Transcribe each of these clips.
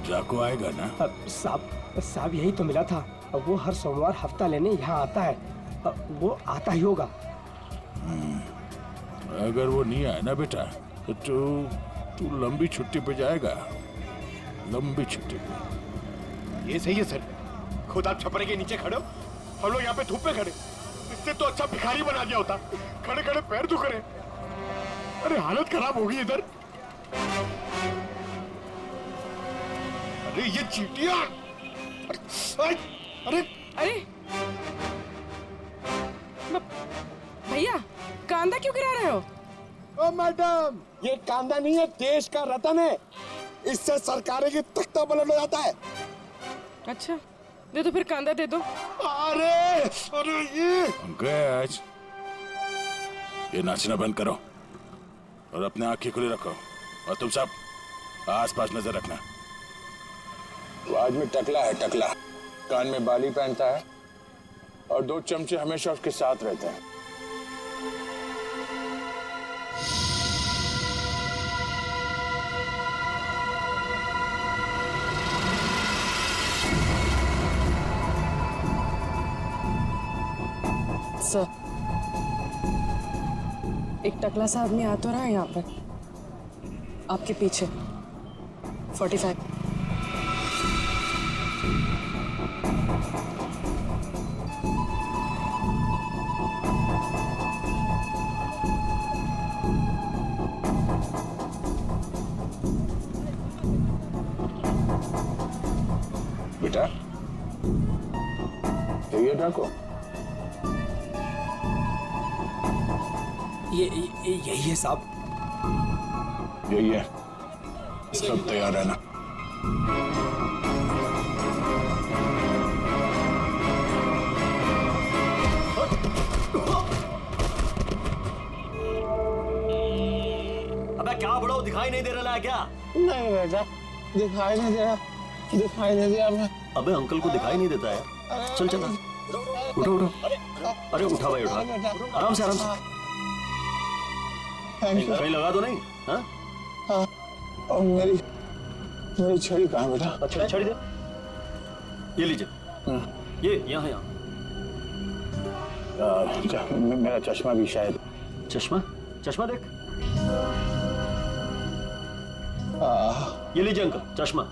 जाको आएगा ना? साहब यही तो मिला था। वो हर सोमवार हफ्ता लेने यहाँ आता है। वो आता ही होगा। अगर वो नहीं आया ना बेटा तो तू लंबी छुट्टी पे जाएगा, लंबी छुट्टी पे। ये सही है सर, खुद आप छपरे के नीचे खड़े हो, हम लोग यहाँ पे धूप में खड़े। इससे तो अच्छा भिखारी बना दिया होता, खड़े खड़े पैर दुख रहे। अरे हालत खराब होगी इधर। अरे ये चींटियां! अरे भैया कांदा क्यों गिरा रहे हो? ओ मैडम, ये कांदा नहीं है, देश का रतन है। इससे सरकारें की तख्ता पलट हो जाता है। अच्छा दे दो फिर, कांदा दे दो। अरे ये पंकज, ये नाचना बंद करो और अपने आंखें खुली रखो। और तुम सब आसपास नजर रखना। वो आदमी टकला है, टकला। कान में बाली पहनता है और 2 चमचे हमेशा उसके साथ रहते हैं। सर, एक टकला सा आदमी आ तो रहा है यहाँ पर, आपके पीछे। 45। बेटा ये डाको, यही है साहब। यही है। सब तैयार रहना। अबे क्या बड़ो, दिखाई नहीं दे रहा है क्या? नहीं बेटा, दिखाई नहीं दे रहा, दिखाई नहीं दिया मैं। अबे अंकल को दिखाई नहीं देता है। चल चल उठो उठो। अरे उठा भाई, उठा। आराम से आराम से। कहीं लगा तो नहीं? हाँ और मेरी छड़ी कहाँ बेटा? अच्छा छड़ी दे, ये लीजिए। ये यहाँ यहाँ। मेरा चश्मा भी शायद। चश्मा? चश्मा देख। ये लीजिए अंकल, चश्मा।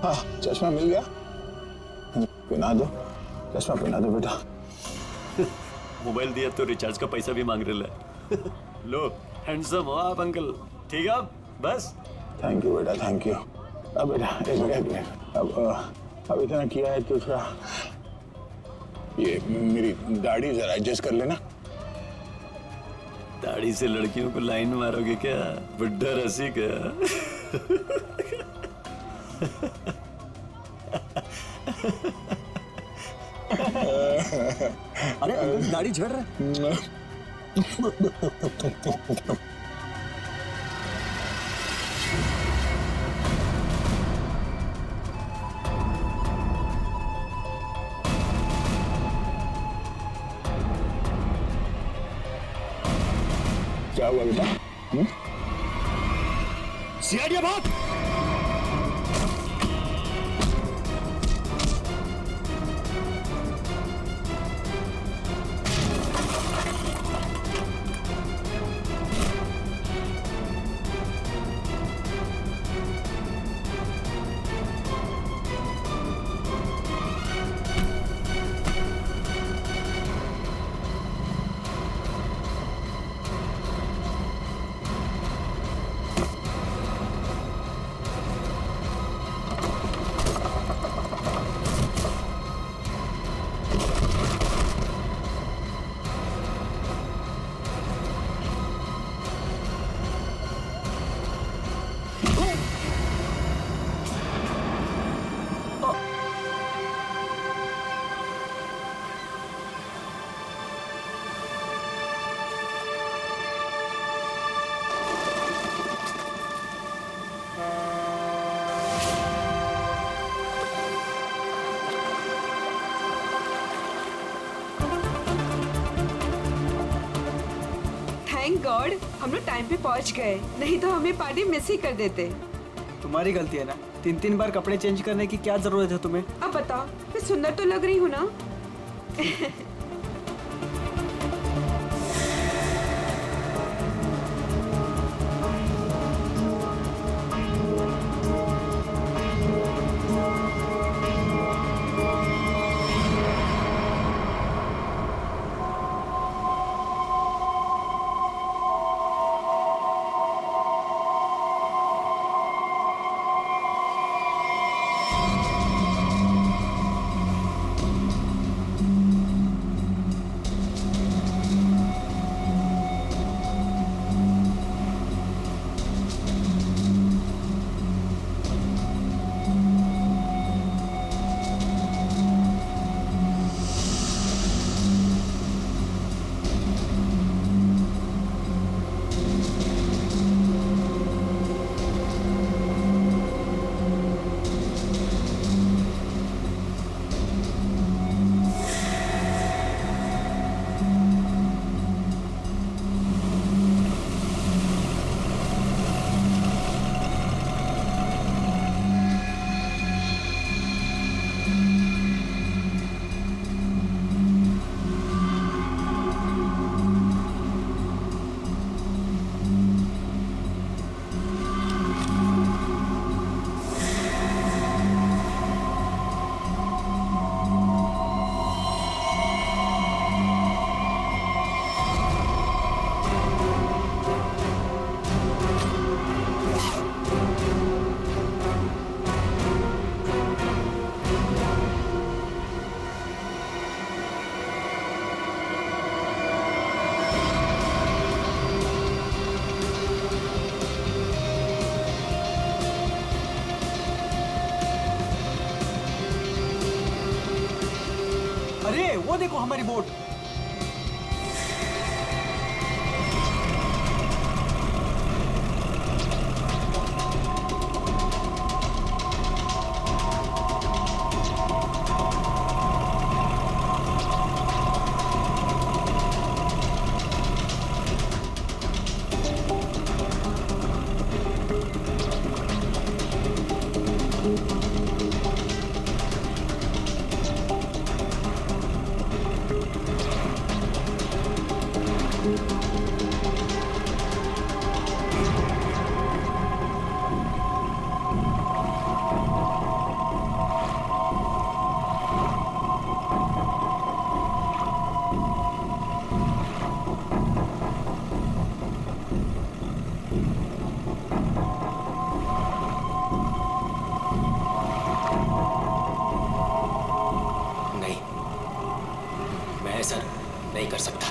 हाँ चश्मा मिल गया। पहना दो, चश्मा पहना दो बेटा। मोबाइल दिया तो रिचार्ज का पैसा भी मांग रहे है। लो, हैंडसम हो आप अंकल। ठीक है बस। थैंक यू बेटा, थैंक यू। अब बेटा एक मिनट, अब इतना किया है तो थोड़ा ये मेरी दाढ़ी जरा एडजस्ट कर लेना। दाढ़ी से लड़कियों को लाइन मारोगे क्या? बुड्ढा रसी क्या? अरे अंकल दाढ़ी झड़ रहा है। क्या हुआ बेटा? सियाड़िया बात। थैंक गॉड हम लोग टाइम पे पहुंच गए, नहीं तो हमें पार्टी मिस ही कर देते। तुम्हारी गलती है ना, 3-3 बार कपड़े चेंज करने की क्या जरूरत है तुम्हें? अब बताओ, मैं सुंदर तो लग रही हूँ ना? अरे वो देखो हमारी बोट। नहीं, मैं ऐसा नहीं कर सकता।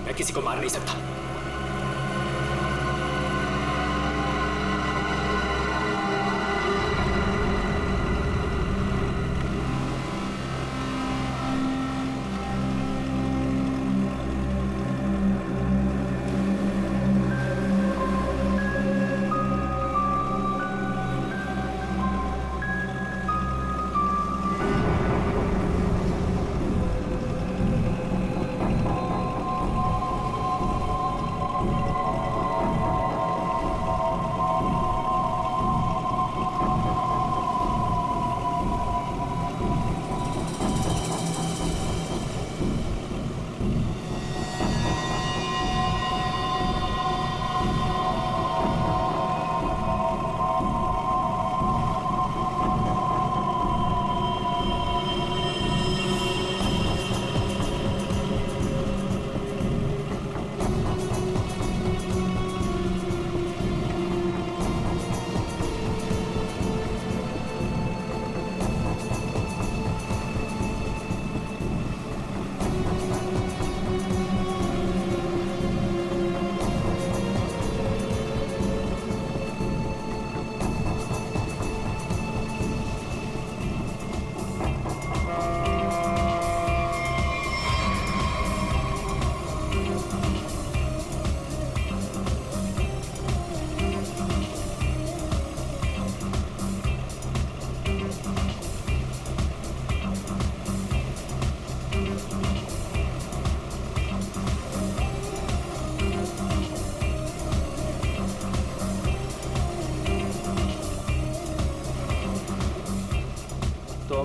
मैं किसी को मार नहीं सकता।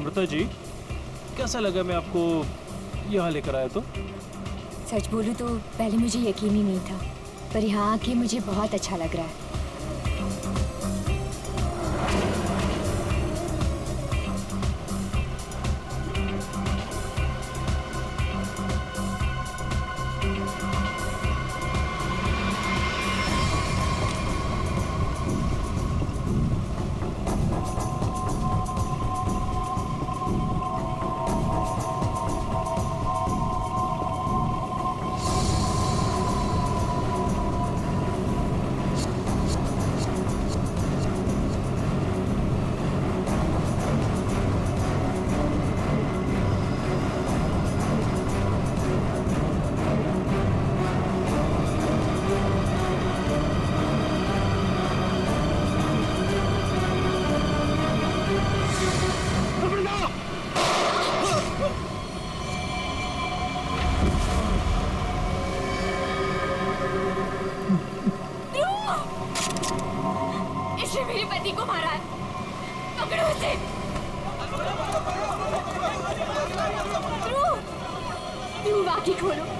अमृता जी, कैसा लगा मैं आपको यहाँ लेकर आया तो? सच बोलूं तो पहले मुझे यकीन ही नहीं था, पर यहाँ आके मुझे बहुत अच्छा लग रहा है। इसने मेरे पति को मारा है, पकड़ो उसे। ध्रुव, आंखें खोलो।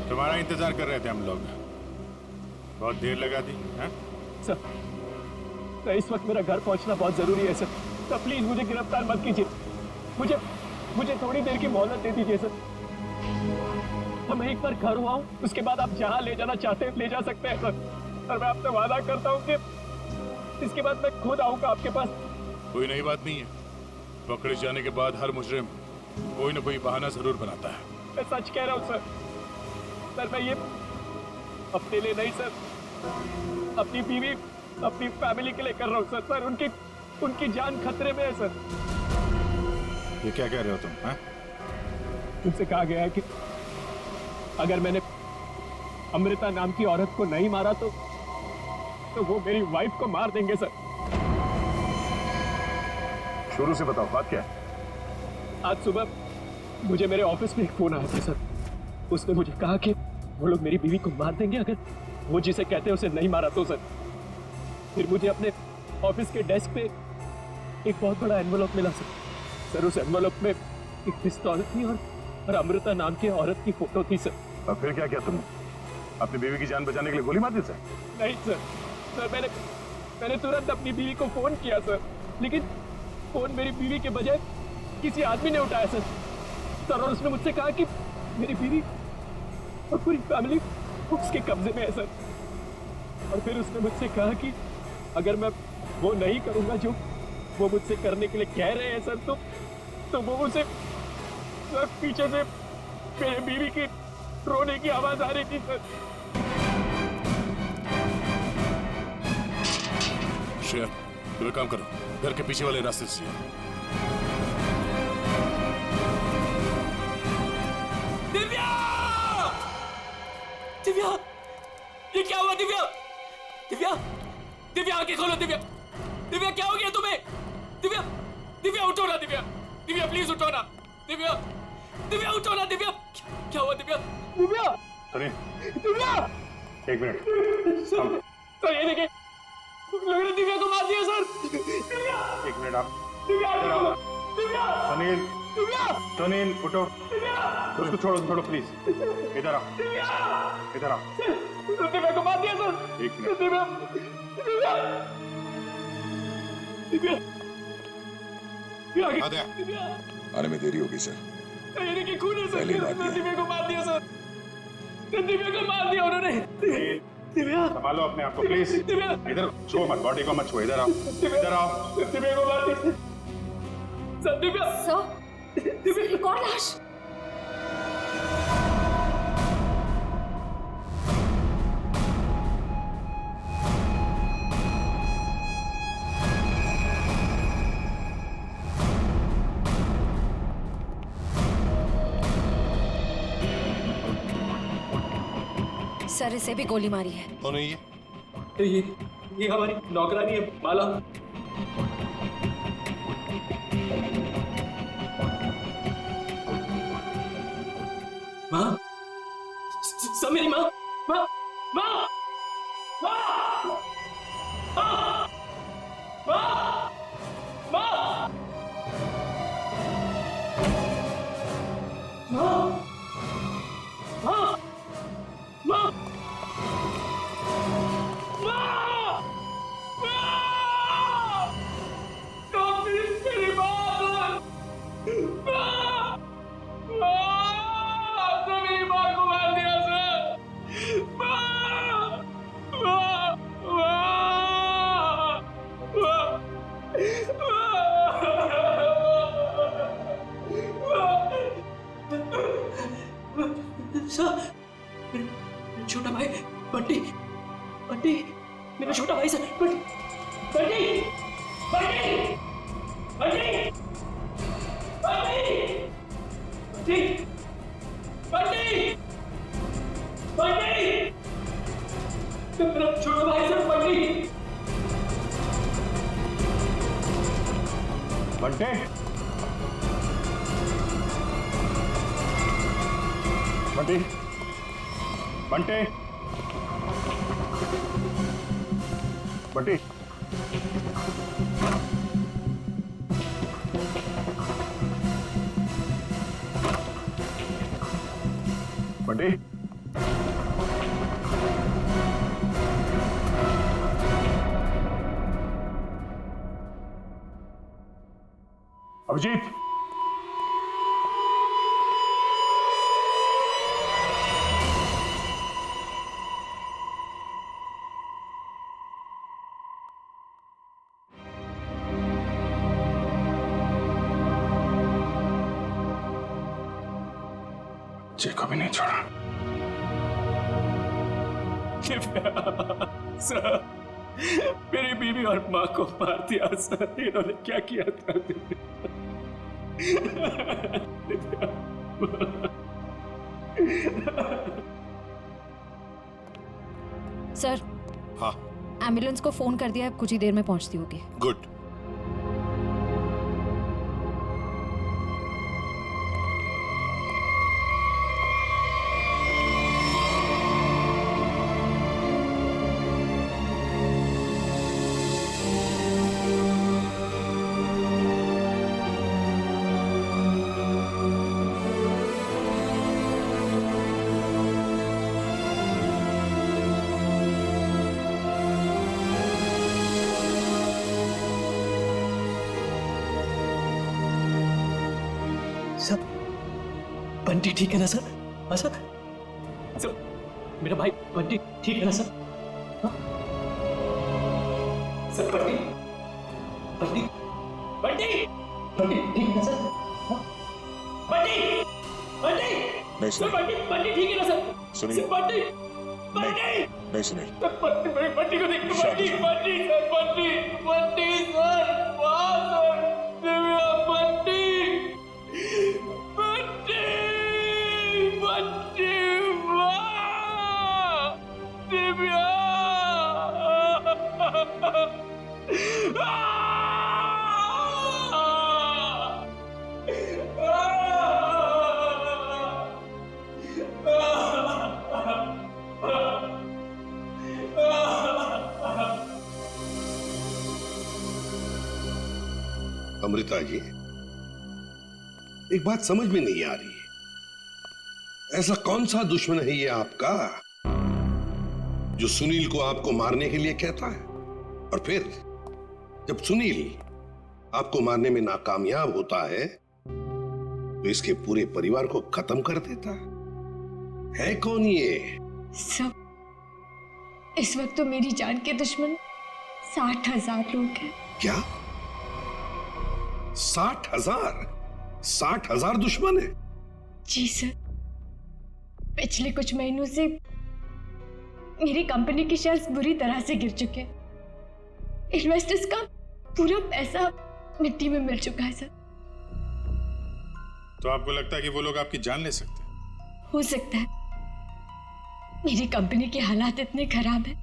तुम्हारा इंतजार कर रहे थे हम लोग, बहुत देर लगा दी हैं? सर, इस वक्त मेरा घर पहुंचना बहुत जरूरी है सर। तो प्लीज मुझे गिरफ्तार मत कीजिए। मुझे थोड़ी देर की मोहलत दे दीजिए सर। तो मैं एक बार घर हुआ हूँ, उसके बाद आप जहाँ ले जाना चाहते हैं ले जा सकते हैं सर। और मैं आपसे वादा करता हूँ कि इसके बाद मैं खुद आऊँगा आपके पास। कोई नई बात नहीं है, पकड़े जाने के बाद हर मुजरिम कोई ना कोई बहाना जरूर बनाता है। मैं सच कह रहा हूँ सर। सर मैं ये अपने लिए नहीं सर, अपनी बीवी अपनी फैमिली के लिए कर रहा हूँ सर। सर उनकी जान खतरे में है सर। ये क्या कह रहे हो तुम? हैं? तुमसे कहा गया है कि अगर मैंने अमृता नाम की औरत को नहीं मारा तो वो मेरी वाइफ को मार देंगे सर। शुरू से बताओ बात क्या है? आज सुबह मुझे मेरे ऑफिस में एक फोन आया था सर। उसने मुझे कहा कि वो लोग मेरी बीवी को मार देंगे अगर वो जिसे कहते हैं उसे नहीं मारा तो सर। फिर मुझे अपने ऑफिस के डेस्क पे एक बहुत बड़ा एनवेलप मिला सर। उस एनवेलप में एक पिस्तौल थी और अमृता नाम की औरत की फोटो थी सर। और फिर क्या किया तुमने? अपनी बीवी की जान बचाने के लिए गोली मार दी सर? नहीं सर मैंने तुरंत अपनी बीवी को फोन किया सर, लेकिन फोन मेरी बीवी के बजाय किसी आदमी ने उठाया सर। और उसने मुझसे कहा कि मेरी बीवी और पूरी फैमिली उसके कब्जे में है सर। और फिर उसने मुझसे कहा कि अगर मैं वो नहीं करूंगा जो वो मुझसे करने के लिए कह रहे हैं सर, तो वो उसे पीछे से मेरे बीवी की रोने की आवाज आ रही थी सर। श्रेया, तुम एक काम करो, घर के पीछे वाले रास्ते से जाओ। दिव्या! दिव्या! ये क्या हुआ दिव्या? दिव्या! दिव्या आंखें खोलो दिव्या! दिव्या क्या हो गया तुम्हें? दिव्या! दिव्या उठो ना दिव्या! दिव्या प्लीज उठो ना! दिव्या! दिव्या उठो ना दिव्या! क्या हुआ दिव्या? दिव्या! सुनिए, दिव्या! एक मिनट। सर ये देखिए, लोगों ने दिव्या को मार दिया सर। दिव्या! एक मिनट आप। दिव्या! दिव्या! सुनील, दिव्या! सुनील उठो। दिव्या! उसको छोड़ो प्लीज। इधर आओ, इधर आओ। दिव्या को मार दिया सर। एक मिनट। दिव्या! दिव्या! दिव्या! दिव्या! आने में देरी होगी सर। ये देखिए खून है सर। पहले मार दिया। दिव्या को मार दिया सर। दिव्या को मार दिया उन्होंने। दिव्या! संभालो अपने आप को प्लीज। दिव्या! इधर छुओ मत, बॉडी को मत छुओ। इधर आओ, इधर आओ। दिव्या को मार दिया सर। दिव्या! सर एक और लाश। सर इसे भी गोली मारी है। कौन है ये? ये हमारी नौकरानी है माला। माँ, सब मेरी माँ, माँ, माँ, माँ, माँ, माँ, माँ, माँ, माँ, माँ, छोटा भाई बंटी, बंटी मेरा छोटा भाई सर। बंटी, बंटी, बंटी, बंटी, बंटी, बंटी, बंटी, मेरा छोटा भाई सर। बंटी, बंटे, बंटी, बंटे, बंटी, बंटी, अभिजीत, जय को भी नहीं छोड़ा। सर मेरी बीवी और माँ को मार दिया सर। इन्होंने क्या किया था? सर हाँ एम्बुलेंस को फोन कर दिया, कुछ ही देर में पहुंचती होगी। गुड। बंटी ठीक है ना सर? हाँ सर? सर मेरा भाई बंटी ठीक है ना सर? हाँ? सर बंटी बंटी बंटी बंटी ठीक है ना सर? हाँ? बंटी बंटी नहीं सर सुनील, बंटी बंटी ठीक है ना सर? सुनील। सर बंटी बंटी नहीं सुनील। सर बंटी को देखो, शांत बंटी हो। बंटी सर बंटी बंटी सर वाह सर दिव्या बंटी बंटी बंटी वाह दिव्या अमृता जी, एक बात समझ में नहीं आ रही है। ऐसा कौन सा दुश्मन है ये आपका जो सुनील को आपको मारने के लिए कहता है, और फिर जब सुनील आपको मारने में नाकामयाब होता है तो इसके पूरे परिवार को खत्म कर देता है कौन ये? सब इस वक्त तो मेरी जान के दुश्मन 60,000 लोग हैं। क्या 60,000? 60,000 दुश्मन है? जी सर, पिछले कुछ महीनों से मेरी कंपनी के शेयर्स बुरी तरह से गिर चुके हैं। इन्वेस्टर्स का पूरा पैसा मिट्टी में मिल चुका है सर। तो आपको लगता है कि वो लोग आपकी जान ले सकते हैं? हो सकता है। मेरी कंपनी के हालात इतने खराब हैं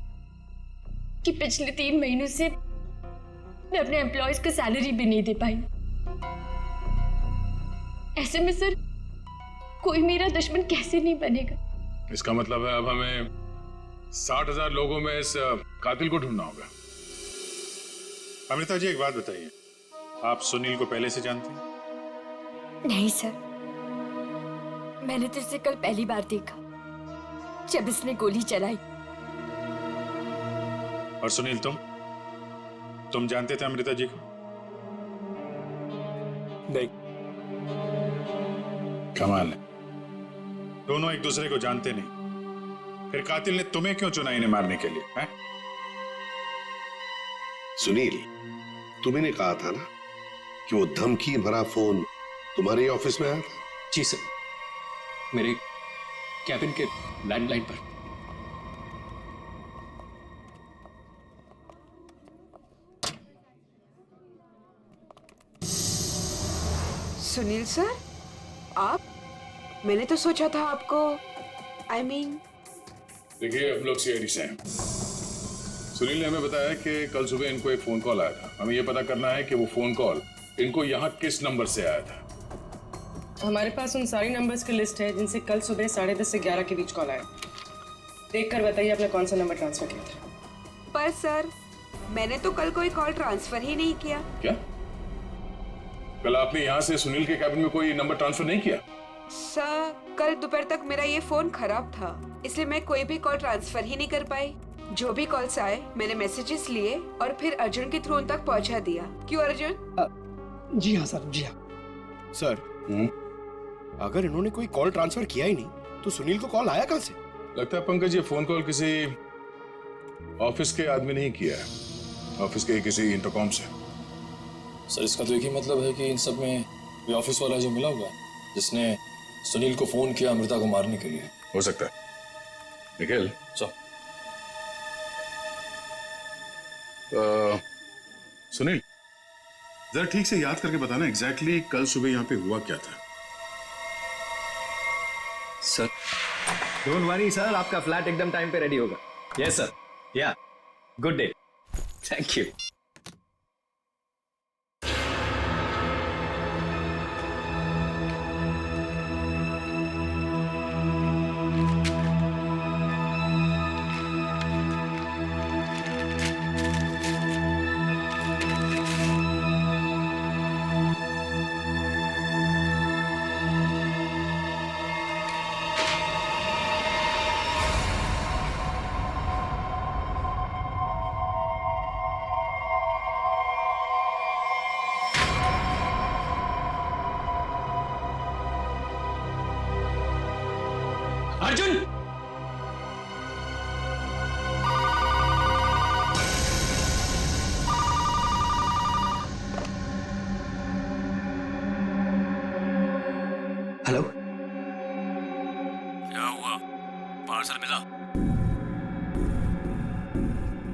कि पिछले 3 महीनों से मैं अपने एम्प्लॉयज को सैलरी भी नहीं दे पाई। ऐसे में सर कोई मेरा दुश्मन कैसे नहीं बनेगा? इसका मतलब है अब हमें 60,000 लोगों में इस कातिल को ढूंढना होगा। अमृता जी, एक बात बताइए, आप सुनील को पहले से जानते हैं? नहीं सर, मैंने तो इसे कल पहली बार देखा जब इसने गोली चलाई। और सुनील, तुम जानते थे अमृता जी को? नहीं। कमाल है, दोनों एक दूसरे को जानते नहीं, फिर कातिल ने तुम्हें क्यों चुना इन्हें मारने के लिए? है? सुनील, तुम्हें कहा था ना कि वो धमकी भरा फोन तुम्हारे ऑफिस में आया था? जी सर, मेरे कैबिन के लैंडलाइन पर। सुनील सर, आप? मैंने तो सोचा था आपको देखिए, हम लोग सीआईडी से हैं। सुनील ने हमें बताया कि कल सुबह इनको एक फोन कॉल आया था। हमें यह पता करना है कि वो फोन कॉल इनको यहाँ किस नंबर से आया था। हमारे पास उन सारी नंबर्स की लिस्ट है जिनसे कल सुबह 10:30 से 11 के बीच कॉल आया। देखकर बताइए आपने कौन सा नंबर ट्रांसफर किया था। पर सर, मैंने तो कल कोई कॉल ट्रांसफर ही नहीं किया। क्या? कल आपने यहाँ से सुनील के कैबिन में कोई नंबर ट्रांसफर नहीं किया? सर, कल दोपहर तक मेरा ये फोन खराब था, इसलिए मैं कोई भी कॉल ट्रांसफर ही नहीं कर पाई। जो भी कॉल्स आए मैंने मैसेजेस लिए और फिर अर्जुन के थ्रू उन तक पहुंचा दिया। क्यों अर्जुन? जी हाँ सर, जी हाँ सर। अगर इन्होंने कोई कॉल ट्रांसफर किया ही नहीं तो सुनील को कॉल आया कहां से? लगता है पंकज ये फोन कॉल किसी ऑफिस के आदमी ने ही किया है, ऑफिस के किसी इंटरकॉम से। सर, इसका तो एक ही मतलब है कि इन सब में ये ऑफिस वाला जो मिला हुआ है जिसने सुनील को फोन किया अमृता को मारने के लिए। हो सकता है। निखिल सर, सुनील, जरा ठीक से याद करके बताना एग्जैक्टली कल सुबह यहाँ पे हुआ क्या था। सर, डोंट वरी सर, आपका फ्लैट एकदम टाइम पे रेडी होगा। यस सर, या गुड डे, थैंक यू।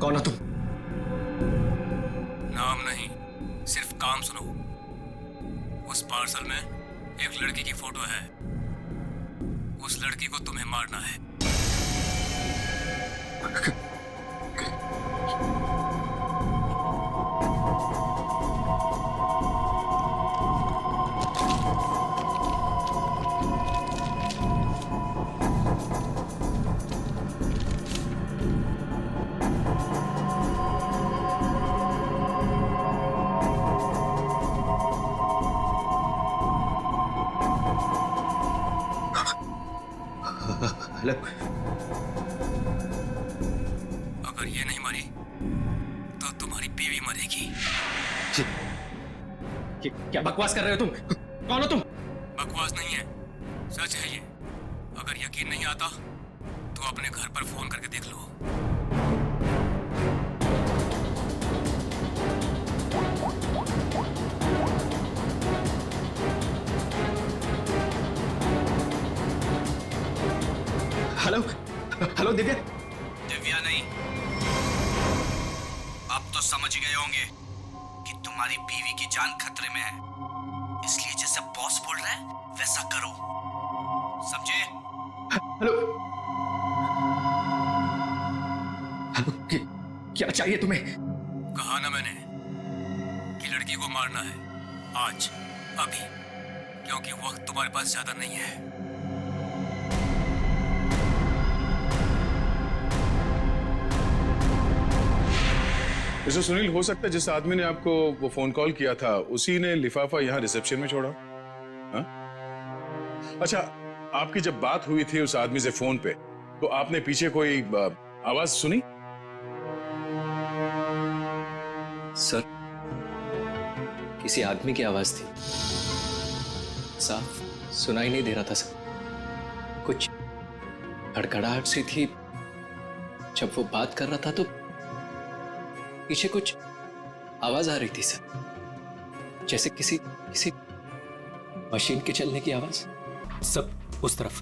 कौन हो तुम? नाम नहीं, सिर्फ काम सुनो। उस पार्सल में एक लड़की की फोटो है। उस लड़की को तुम्हें मारना है। हेलो, अगर ये नहीं मरी तो तुम्हारी बीवी मरेगी। क्या बकवास कर रहे हो तुम? कौन हो तुम? बकवास नहीं है, सच है ये। अगर यकीन नहीं आता तो अपने घर पर फोन करके देख लो। Hello hello Divya. दिव्या नहीं, अब तो समझ गए होंगे कि तुम्हारी बीवी की जान खतरे में है, इसलिए जैसे बॉस बोल रहा है वैसा करो, समझे? हेलो हेलो, क्या चाहिए तुम्हें? कहा ना मैंने कि लड़की को मारना है, आज, अभी, क्योंकि वक्त तुम्हारे पास ज्यादा नहीं है। मिस्टर सुनील, हो सकता है जिस आदमी ने आपको वो फोन कॉल किया था उसी ने लिफाफा यहाँ रिसेप्शन में छोड़ा। हाँ? अच्छा, आपकी जब बात हुई थी उस आदमी से फोन पे, तो आपने पीछे कोई आवाज सुनी? सर, किसी आदमी की आवाज थी, साफ सुनाई नहीं दे रहा था सर। कुछ खड़खड़ाहट सी थी। जब वो बात कर रहा था तो पीछे कुछ आवाज आ रही थी सर, जैसे किसी मशीन के चलने की आवाज। सब उस तरफ।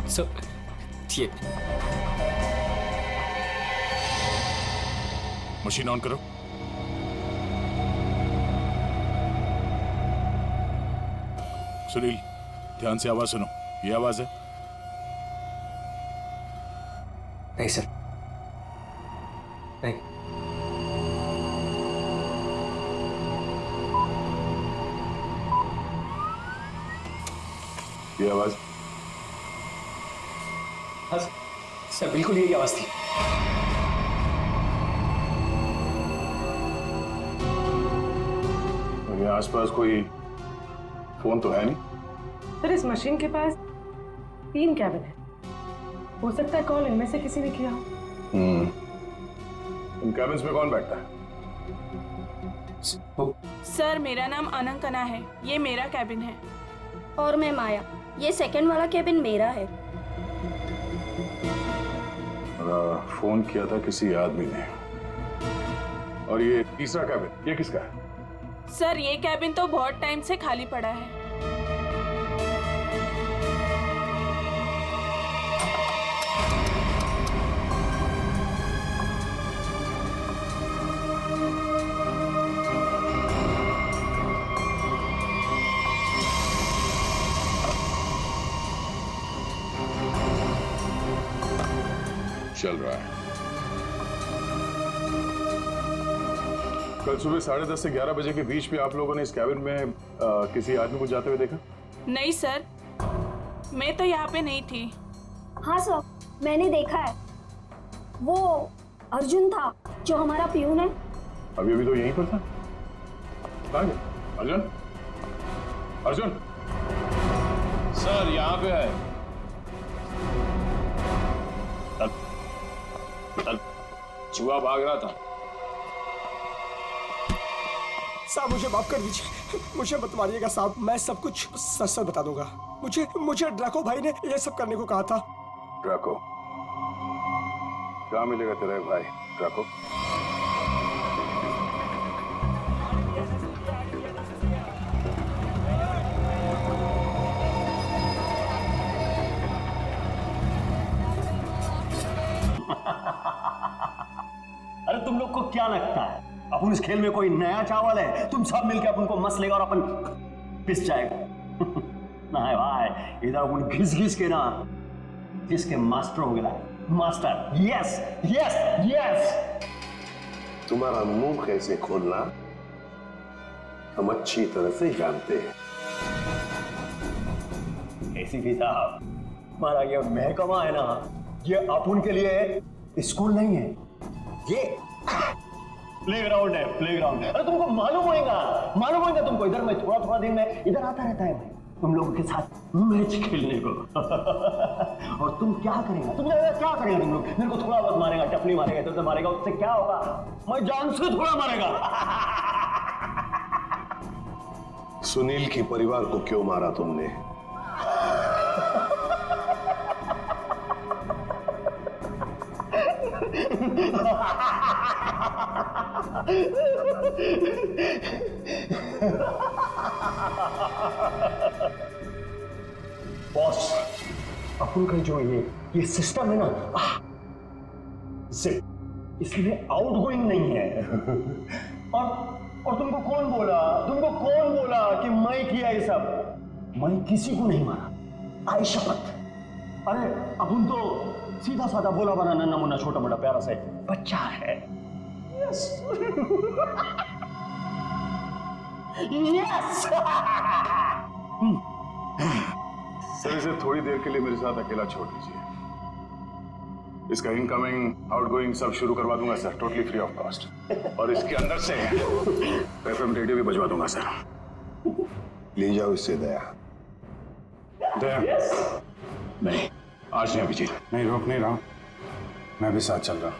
सब ये मशीन ऑन करो। सुनील, ध्यान से आवाज सुनो। ये आवाज है? नहीं सर, नहीं। ये आवाज? हाँ सर, बिल्कुल यही आवाज थी। और ये आसपास कोई फोन तो है नहीं? सर, इस मशीन के पास 3 कैबिन है, हो सकता है कॉल इनमें से किसी ने किया हो। इन कैबिन्स में कौन बैठता है? सर, मेरा नाम अनंकना है, ये मेरा कैबिन है। और मैं माया, ये सेकंड वाला कैबिन मेरा है। फोन किया था किसी आदमी ने। और ये तीसरा कैबिन, ये किसका है? सर, ये कैबिन तो बहुत टाइम से खाली पड़ा है। चल रहा है। कल सुबह 10:30 से 11 बजे के बीच में आप लोगों ने इस कैबिन में किसी आदमी को जाते हुए देखा? नहीं सर, मैं तो यहाँ पे नहीं थी। हाँ सर, मैंने देखा है। वो अर्जुन था जो हमारा पियून है। अभी अभी तो यहीं पर था। कहाँ गया अर्जुन? अर्जुन सर, यहाँ पे है। चूहा भाग रहा था। साहब, मुझे माफ कर दीजिए, मुझे मत मारिएगा साहब, मैं सब कुछ सच सच बता दूंगा। मुझे ड्रैको भाई ने ये सब करने को कहा था। ड्रैको? कहाँ मिलेगा तेरा भाई ड्रैको? क्या लगता है अपन इस खेल में कोई नया चावल है? तुम सब मिलके अपन को मस लेगा और अपन पिस जाएगा। ना है भाई, इधर अपन घिस घिस के ना जिसके मास्टर हो गया। Master, yes yes yes. तुम्हारा मुंह कैसे खोलना हम अच्छी तरह से जानते हैं। एसीपी साहब, हमारा ये महकमा है ना, ये अपन के लिए स्कूल नहीं है, ये प्लेग्राउंड है, प्लेग्राउंड है। अरे तुमको मालूम होगा तुमको। इधर में थोड़ा थोड़ा दिन में इधर आता रहता है मैं तुम लोगों के साथ मैच खेलने को। और तुम क्या करेगा? तुम क्या करेगा? तुम लोग मेरे को थोड़ा बहुत मारेगा, टपली मारेगा, इधर मारेगा, उससे क्या होगा? मैं जान से थोड़ा मारेगा। सुनील के परिवार को क्यों मारा तुमने? बॉस, अपन का जो ये सिस्टम है ना, इसमें आउटगोइंग नहीं है। और तुमको कौन बोला कि मैं किया ये सब? मैं किसी को नहीं मारा, आई शपथ। अरे अपन तो सीधा साधा बोला बना नन्ना मुन्ना छोटा मोटा प्यारा सा बच्चा है। Yes yes. सर, इसे थोड़ी देर के लिए मेरे साथ अकेला छोड़ दीजिए। इसका इनकमिंग आउटगोइंग सब शुरू करवा दूंगा sir, totally free of cost. और इसके अंदर से एफएम रेडियो भी बजवा दूंगा सर। ले जाओ इससे दया। नहीं, आज नहीं अभिजीत, नहीं रोक नहीं रहा हूं, मैं भी साथ चल रहा हूं।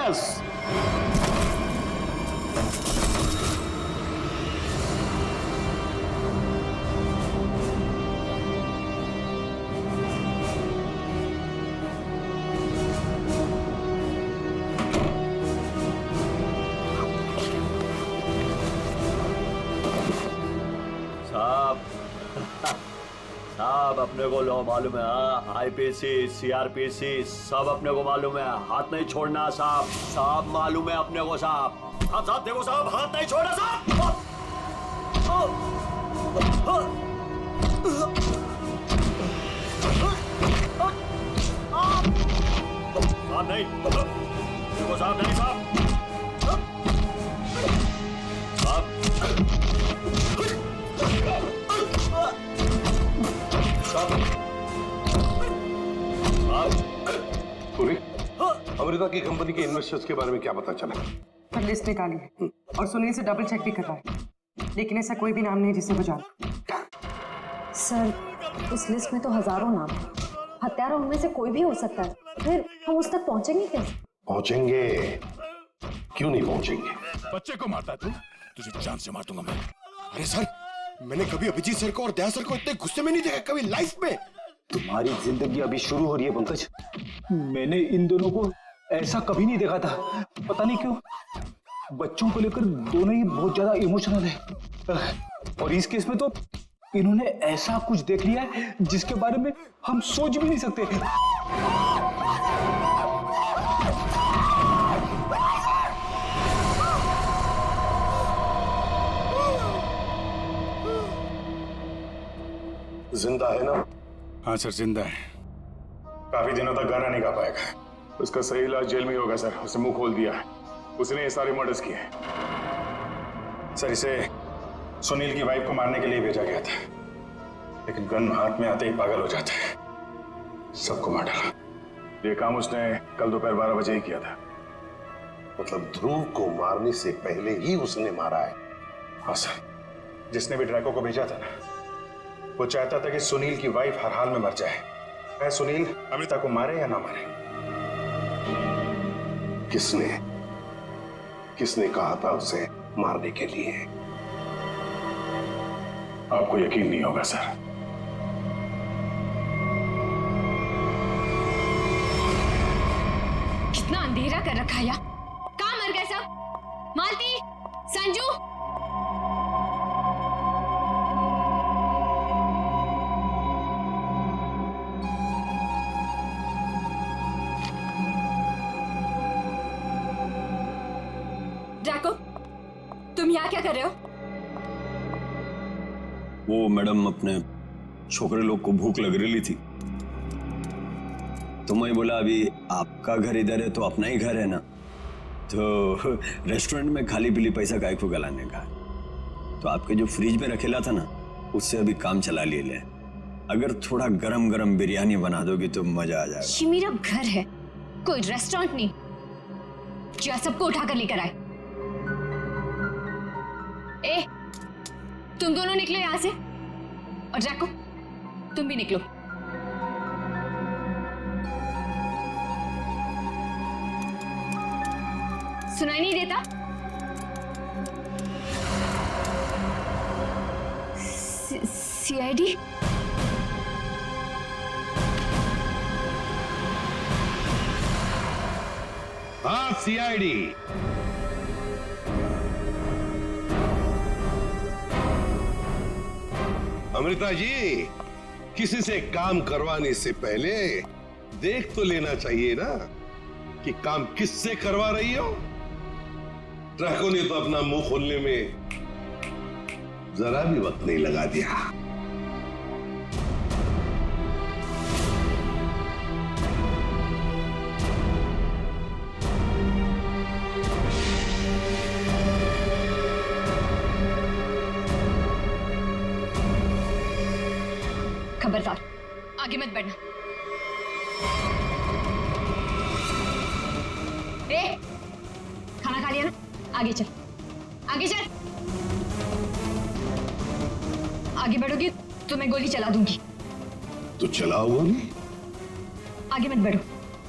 यस। साहब, अपने को लो मालूम है, आईपीसी, सीआरपीसी सब अपने को मालूम है। हाथ नहीं छोड़ना साहब, साहब मालूम है अपने को साहब। साहब देखो साहब, हाथ नहीं छोड़ना साहब। साहब नहीं, देखो साहब नहीं साहब। अमेरिका की कंपनी के इन्वेस्टर्स के बारे में क्या पता चला? पर लिस्ट निकाली है और सुनील से डबल चेक भी कर रहा है, लेकिन ऐसा कोई भी नाम नहीं जिसे वो जाने। सर, उस लिस्ट में तो हजारों नाम हैं। हत्यारा उनमें से कोई भी हो सकता है, फिर हम उस तक पहुंचेंगे कैसे? पहुंचेंगे, क्यों नहीं पहुंचेंगे? बच्चे को मारता है तू, तुझे जान से मार दूंगा मैं। अरे सर, मैंने कभी अभिजीत सर को और दया सर को इतने गुस्से में नहीं देखा कभी लाइफ में। तुम्हारी जिंदगी अभी शुरू हो रही है पंकज। मैंने इन दोनों को ऐसा कभी नहीं देखा था। पता नहीं क्यों बच्चों को लेकर दोनों ही बहुत ज्यादा इमोशनल है, और इस केस में तो इन्होंने ऐसा कुछ देख लिया है जिसके बारे में हम सोच भी नहीं सकते। जिंदा है ना? हाँ सर, जिंदा है। काफी दिनों तक गाना नहीं गा पाएगा। उसका सही इलाज जेल में ही होगा सर। उसे मुंह खोल दिया, उसने ये सारे मर्डर्स किए। सर, इसे सुनील की वाइफ को मारने के लिए भेजा गया था, लेकिन गन हाथ में आते ही पागल हो जाता है, सबको मार डाला। ये काम उसने कल दोपहर 12 बजे ही किया था। मतलब ध्रुव को मारने से पहले ही उसने मारा है? हाँ सर, जिसने भी ड्रैको को भेजा था ना, वो चाहता था कि सुनील की वाइफ हर हाल में मर जाए, चाहे सुनील अमृता को मारे या ना मारे। किसने कहा था उसे मारने के लिए? आपको यकीन नहीं होगा सर। कितना अंधेरा कर रखा है यार। कहाँ मर गए सब? मालती, संजू, यहाँ क्या कर रहे हो? वो मैडम अपने छोकरे लोग को भूख लग रही थी, तो मैं बोला अभी आपका घर इधर है तो अपना ही घर है ना, तो रेस्टोरेंट में खाली पीली पैसा काय को गलाने का, तो आपके जो फ्रिज में रखेला था ना उससे अभी काम चला ले। अगर थोड़ा गरम गरम बिरयानी बना दोगी तो मजा आ जाएगा। ये मेरा घर है, कोई रेस्टोरेंट नहीं जो सबको उठाकर लेकर आए। ए, तुम दोनों निकलो यहां से, और जैको तुम भी निकलो। सुनाई नहीं देता? सीआईडी? हाँ, सीआईडी। अमृता जी, किसी से काम करवाने से पहले देख तो लेना चाहिए ना कि काम किससे करवा रही हो। ट्रकों ने तो अपना मुंह खोलने में जरा भी वक्त नहीं लगा दिया। खबरदार, आगे मत बढ़ना। ए, खाना खा लिया ना? आगे चल, आगे चल। आगे बढ़ोगी तो मैं गोली चला दूंगी। तो चलाओ गोली। आगे मत बढ़ो।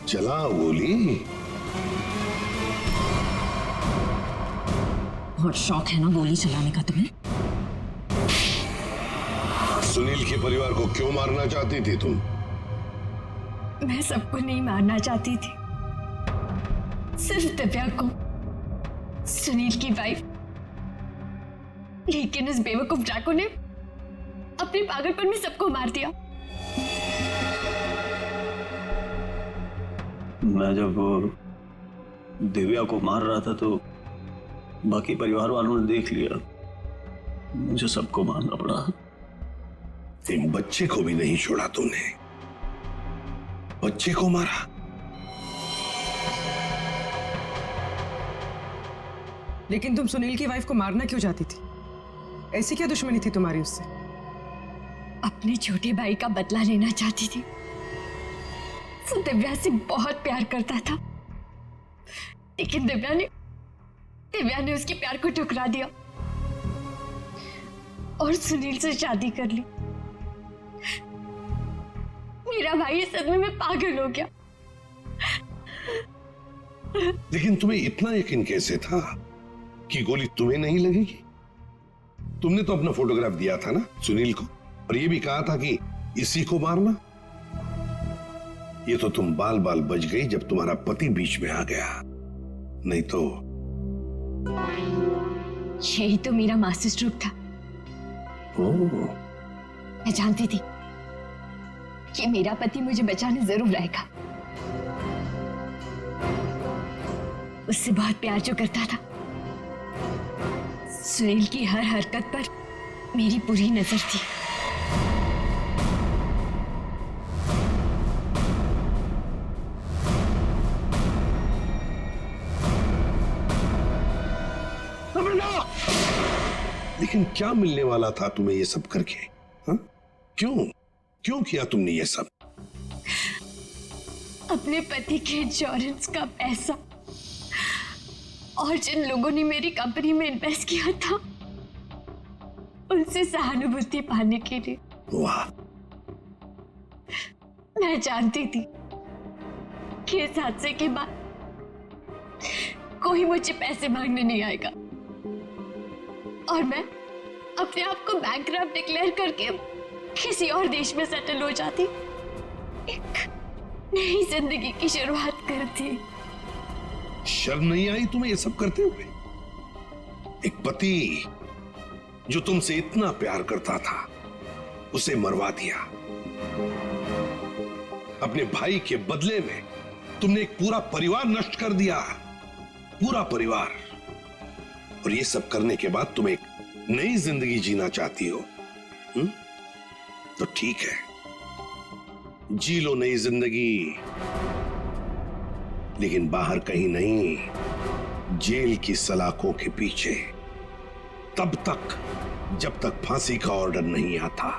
चलाओ गोली। बहुत शौक है ना गोली चलाने का तुम्हें? सुनील के परिवार को क्यों मारना चाहती थी तुम? मैं सबको नहीं मारना चाहती थी, सिर्फ दिव्या को, सुनील की वाइफ। लेकिन उस बेवकूफ ड्रैको ने अपने पागलपन में सबको मार दिया। मैं जब दिव्या को मार रहा था तो बाकी परिवार वालों ने देख लिया, मुझे सबको मारना पड़ा। एक बच्चे को भी नहीं छोड़ा तूने, बच्चे को मारा। लेकिन तुम सुनील की वाइफ को मारना क्यों चाहती थी? ऐसी क्या दुश्मनी थी तुम्हारी उससे? अपने छोटे भाई का बदला लेना चाहती थी। वो दिव्या से बहुत प्यार करता था, लेकिन दिव्या ने उसके प्यार को ठुकरा दिया और सुनील से शादी कर ली। मेरा भाई इस सदमे में पागल हो गया। लेकिन तुम्हें इतना यकीन कैसे था कि गोली तुम्हें नहीं लगेगी? तुमने तो अपना फोटोग्राफ दिया था ना सुनील को, और ये भी कहा था कि इसी को मारना। ये तो तुम बाल बाल बच गई जब तुम्हारा पति बीच में आ गया, नहीं तो। यही तो मेरा मास्टर स्ट्रोक था। मैं जानती थी कि मेरा पति मुझे बचाने जरूर आएगा। उससे बहुत प्यार जो करता था। सुनील की हर हरकत पर मेरी पूरी नजर थी। लेकिन क्या मिलने वाला था तुम्हें ये सब करके? हा? क्यों किया तुमने ये सब? अपने पति के इंश्योरेंस का पैसा और जिन लोगों ने मेरी कंपनी में इन्वेस्ट किया था उनसे सहानुभूति पाने के लिए। वाह! मैं जानती थी कि इस हादसे के बाद कोई मुझे पैसे मांगने नहीं आएगा और मैं अपने आप को बैंकरप्ट डिक्लेयर करके किसी और देश में सेटल हो जाती, एक नई जिंदगी की शुरुआत करती। शर्म नहीं आई तुम्हें ये सब करते हुए? एक पति जो तुमसे इतना प्यार करता था उसे मरवा दिया। अपने भाई के बदले में तुमने एक पूरा परिवार नष्ट कर दिया। पूरा परिवार। और ये सब करने के बाद तुम एक नई जिंदगी जीना चाहती हो, तो ठीक है, जी लो नई जिंदगी, लेकिन बाहर कहीं नहीं, जेल की सलाखों के पीछे, तब तक जब तक फांसी का ऑर्डर नहीं आता।